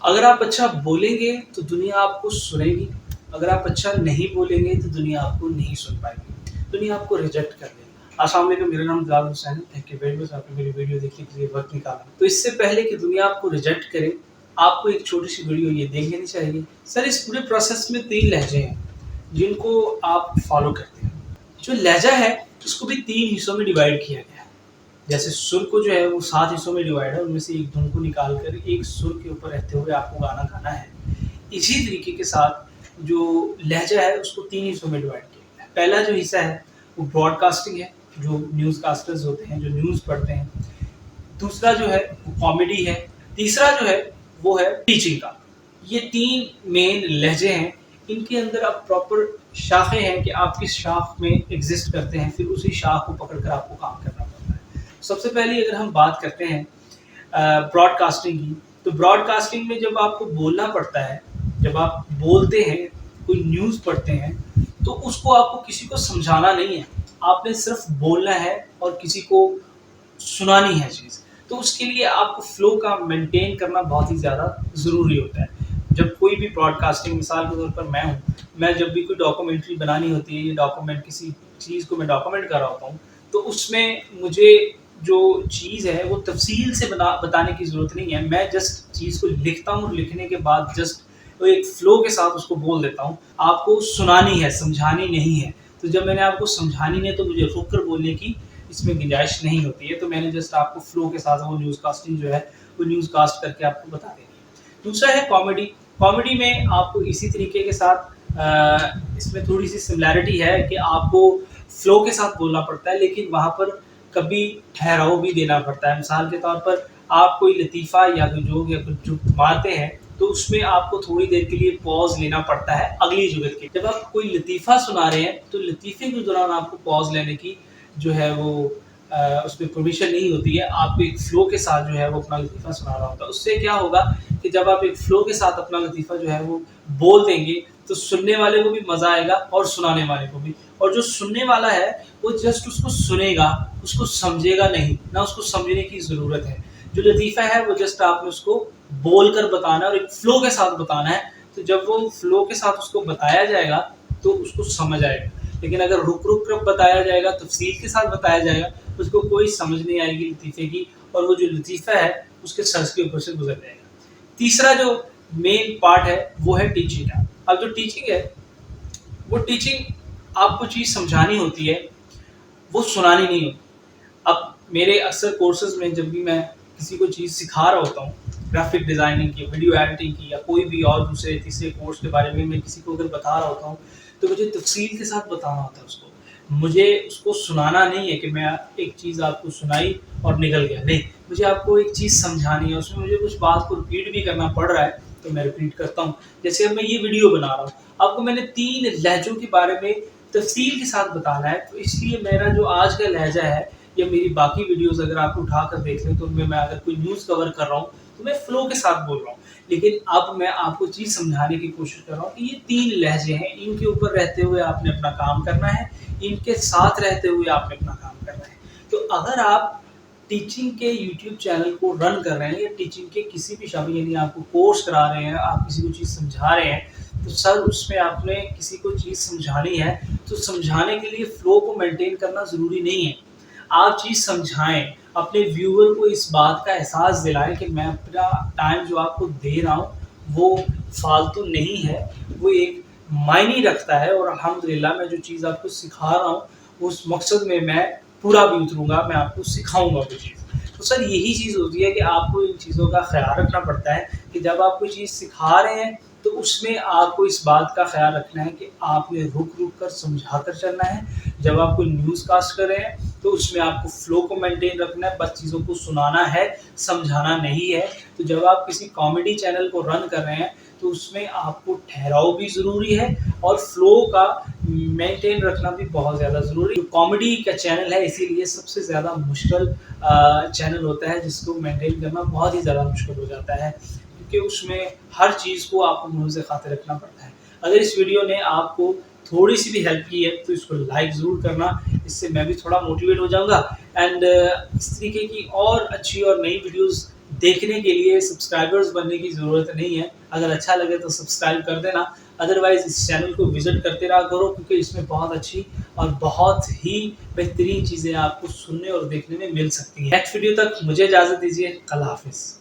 اگر آپ اچھا بولیں گے تو دنیا آپ کو سنے گی، اگر آپ اچھا نہیں بولیں گے تو دنیا آپ کو نہیں سن پائے گی، دنیا آپ کو ریجیکٹ کر دے گی۔ السلام علیکم، میرا نام جلال حسین ہے، تھینک یو ویری مچ، آپ نے میری ویڈیو دیکھنے کے لیے وقت نکالا۔ تو اس سے پہلے کہ دنیا آپ کو ریجیکٹ کرے، آپ کو ایک چھوٹی سی ویڈیو یہ دیکھ لینی چاہیے۔ سر اس پورے پروسیس میں 3 لہجے ہیں جن کو آپ فالو کرتے ہیں۔ جو لہجہ ہے اس کو بھی 3 حصوں میں ڈیوائڈ کیا گیا ہے۔ جیسے سر کو جو ہے وہ 7 حصوں میں ڈیوائڈ ہے، ان میں سے ایک دھن کو نکال کر ایک سر کے اوپر رہتے ہوئے آپ کو گانا گانا ہے۔ اسی طریقے کے ساتھ جو لہجہ ہے اس کو 3 حصوں میں ڈیوائڈ کیا گیا ہے۔ پہلا جو حصہ ہے وہ براڈ کاسٹنگ ہے، جو نیوز کاسٹرز ہوتے ہیں جو نیوز پڑھتے ہیں۔ دوسرا جو ہے وہ کامیڈی ہے۔ تیسرا جو ہے وہ ہے ٹیچنگ کا۔ یہ 3 مین لہجے ہیں، ان کے اندر اب پراپر شاخیں ہیں کہ آپ کس شاخ میں ایگزسٹ کرتے ہیں، پھر اسی شاخ کو پکڑ کر آپ کو کام کرنا پڑتا ہے۔ سب سے پہلے اگر ہم بات کرتے ہیں براڈ کاسٹنگ کی، تو براڈ کاسٹنگ میں جب آپ کو بولنا پڑتا ہے، جب آپ بولتے ہیں، کوئی نیوز پڑھتے ہیں، تو اس کو آپ کو کسی کو سمجھانا نہیں ہے، آپ نے صرف بولنا ہے اور کسی کو سنانی ہے چیز۔ تو اس کے لیے آپ کو فلو کا مینٹین کرنا بہت ہی زیادہ ضروری ہوتا ہے۔ جب کوئی بھی براڈ کاسٹنگ، مثال کے طور پر میں ہوں، میں جب بھی کوئی ڈاکومنٹری بنانی ہوتی ہے، یہ ڈاکومنٹ کسی چیز کو میں ڈاکومنٹ کر رہا ہوتا ہوں، تو اس میں مجھے جو چیز ہے وہ تفصیل سے بتانے کی ضرورت نہیں ہے، میں جسٹ چیز کو لکھتا ہوں اور لکھنے کے بعد جسٹ ایک فلو کے ساتھ اس کو بول دیتا ہوں۔ آپ کو سنانی ہے، سمجھانی نہیں ہے۔ تو جب میں نے آپ کو سمجھانی ہے تو مجھے رک کر بولنے کی اس میں گنجائش نہیں ہوتی ہے، تو میں نے جسٹ آپ کو فلو کے ساتھ وہ نیوز کاسٹنگ جو ہے وہ نیوز کاسٹ کر کے آپ کو بتا دینی ہے۔ دوسرا ہے کامیڈی۔ کامیڈی میں آپ کو اسی طریقے کے ساتھ اس میں تھوڑی سی سملیرٹی ہے کہ آپ کو فلو کے ساتھ بولنا پڑتا ہے، لیکن وہاں پر کبھی ٹھہراؤ بھی دینا پڑتا ہے۔ مثال کے طور پر آپ کوئی لطیفہ یا کوئی جوک یا کچھ جو مارتے ہیں تو اس میں آپ کو تھوڑی دیر کے لیے پاز لینا پڑتا ہے اگلی جملے کے۔ جب آپ کوئی لطیفہ سنا رہے ہیں تو لطیفے کے دوران آپ کو پاز لینے کی جو ہے وہ اس میں پرمیشن نہیں ہوتی ہے، آپ کو ایک فلو کے ساتھ جو ہے وہ اپنا لطیفہ سنا رہا ہوتا ہے۔ اس سے کیا ہوگا کہ جب آپ ایک فلو کے ساتھ اپنا لطیفہ جو ہے وہ بول دیں گے تو سننے والے کو بھی مزہ آئے گا اور سنانے والے کو بھی، اور جو سننے والا ہے وہ جسٹ اس کو سنے گا، اس کو سمجھے گا نہیں، نہ اس کو سمجھنے کی ضرورت ہے۔ جو لطیفہ ہے وہ جسٹ آپ نے اس کو بول کر بتانا ہے اور ایک فلو کے ساتھ بتانا ہے، تو جب وہ فلو کے ساتھ اس کو بتایا جائے گا تو اس کو سمجھ آئے گا۔ لیکن اگر رک رک کر بتایا جائے گا، تفصیل کے ساتھ بتایا جائے گا، اس کو کوئی سمجھ نہیں آئے گی لطیفے کی، اور وہ جو لطیفہ ہے اس کے سر کے اوپر سے گزر جائے گا۔ تیسرا جو مین پارٹ ہے وہ ہے ٹیچنگ کا۔ اب جو ٹیچنگ ہے وہ ٹیچنگ آپ کو چیز سمجھانی ہوتی ہے، وہ سنانی نہیں ہوتی۔ اب میرے اکثر کورسز میں جب بھی میں کسی کو چیز سکھا رہا ہوتا ہوں، گرافک ڈیزائننگ کی، ویڈیو ایڈیٹنگ کی، یا کوئی بھی اور دوسرے تیسرے کورس کے بارے میں کسی کو اگر بتا رہا ہوتا ہوں تو مجھے تفصیل کے ساتھ بتانا ہوتا ہے اس کو۔ مجھے اس کو سنانا نہیں ہے کہ میں ایک چیز آپ کو سنائی اور نکل گیا، نہیں، مجھے آپ کو ایک چیز سمجھانی ہے، اس میں مجھے کچھ بات کو ریپیٹ بھی کرنا پڑ رہا ہے تو میں ریپیٹ کرتا ہوں۔ جیسے اب میں یہ ویڈیو بنا رہا ہوں، آپ کو میں نے 3 لہجوں کے بارے میں تفصیل کے ساتھ بتانا ہے، تو اس لیے میرا جو آج کا لہجہ ہے یا میری باقی ویڈیوز اگر آپ اٹھا کر دیکھ لیں تو ان میں اگر کوئی نیوز کور کر رہا ہوں تو میں فلو کے ساتھ بول رہا ہوں، لیکن اب میں آپ کو چیز سمجھانے کی کوشش کر رہا ہوں کہ یہ 3 لہجے ہیں، ان کے اوپر رہتے ہوئے آپ نے اپنا کام کرنا ہے، ان کے ساتھ رہتے ہوئے آپ نے اپنا کام کرنا ہے۔ تو اگر آپ ٹیچنگ کے یوٹیوب چینل کو رن کر رہے ہیں یا ٹیچنگ کے کسی بھی شعبے، یعنی آپ کو کورس کرا رہے ہیں، آپ کسی کو چیز سمجھا رہے ہیں، تو سر اس میں آپ نے کسی کو چیز سمجھانی ہے تو سمجھانے کے لیے فلو کو مینٹین کرنا ضروری نہیں ہے۔ آپ چیز سمجھائیں، اپنے ویور کو اس بات کا احساس دلائیں کہ میں اپنا ٹائم جو آپ کو دے رہا ہوں وہ فالتو نہیں ہے، وہ ایک معنی رکھتا ہے، اور الحمدللہ میں جو چیز آپ کو سکھا رہا ہوں اس مقصد میں پورا بھی اتروں گا، میں آپ کو سکھاؤں گا وہ چیز۔ تو سر یہی چیز ہوتی ہے کہ آپ کو ان چیزوں کا خیال رکھنا پڑتا ہے کہ جب آپ کوئی چیز سکھا رہے ہیں تو اس میں آپ کو اس بات کا خیال رکھنا ہے کہ آپ نے رک رک کر سمجھا کر چلنا ہے۔ جب آپ کوئی نیوز کاسٹ کر رہے ہیں تو اس میں آپ کو فلو کو مینٹین رکھنا ہے، بس چیزوں کو سنانا ہے، سمجھانا نہیں ہے۔ تو جب آپ کسی کامیڈی چینل کو رن کر رہے ہیں تو اس میں آپ کو ٹھہراؤ بھی ضروری ہے اور فلو کا مینٹین رکھنا بھی بہت زیادہ ضروری ہے۔ کامیڈی کا چینل ہے اسی لیے سب سے زیادہ مشکل چینل ہوتا ہے، جس کو مینٹین کرنا بہت ہی زیادہ مشکل ہو جاتا ہے، کیونکہ اس میں ہر چیز کو آپ کو ملحوظ خاطر رکھنا پڑتا ہے۔ اگر اس ویڈیو نے آپ کو تھوڑی سی بھی ہیلپ کی ہے تو اس کو لائک ضرور کرنا، اس سے میں بھی تھوڑا موٹیویٹ ہو جاؤں گا، اینڈ اس طریقے کی اور اچھی اور نئی ویڈیوز دیکھنے کے لیے سبسکرائبرز بننے کی ضرورت نہیں ہے. اگر اچھا لگے تو سبسکرائب کر دینا، ادروائز اس چینل کو وزٹ کرتے رہا کرو، کیونکہ اس میں بہت اچھی اور بہت ہی بہترین چیزیں آپ کو سننے اور دیکھنے میں مل سکتی ہیں. نیکسٹ ویڈیو تک مجھے اجازت دیجیے. اللہ حافظ.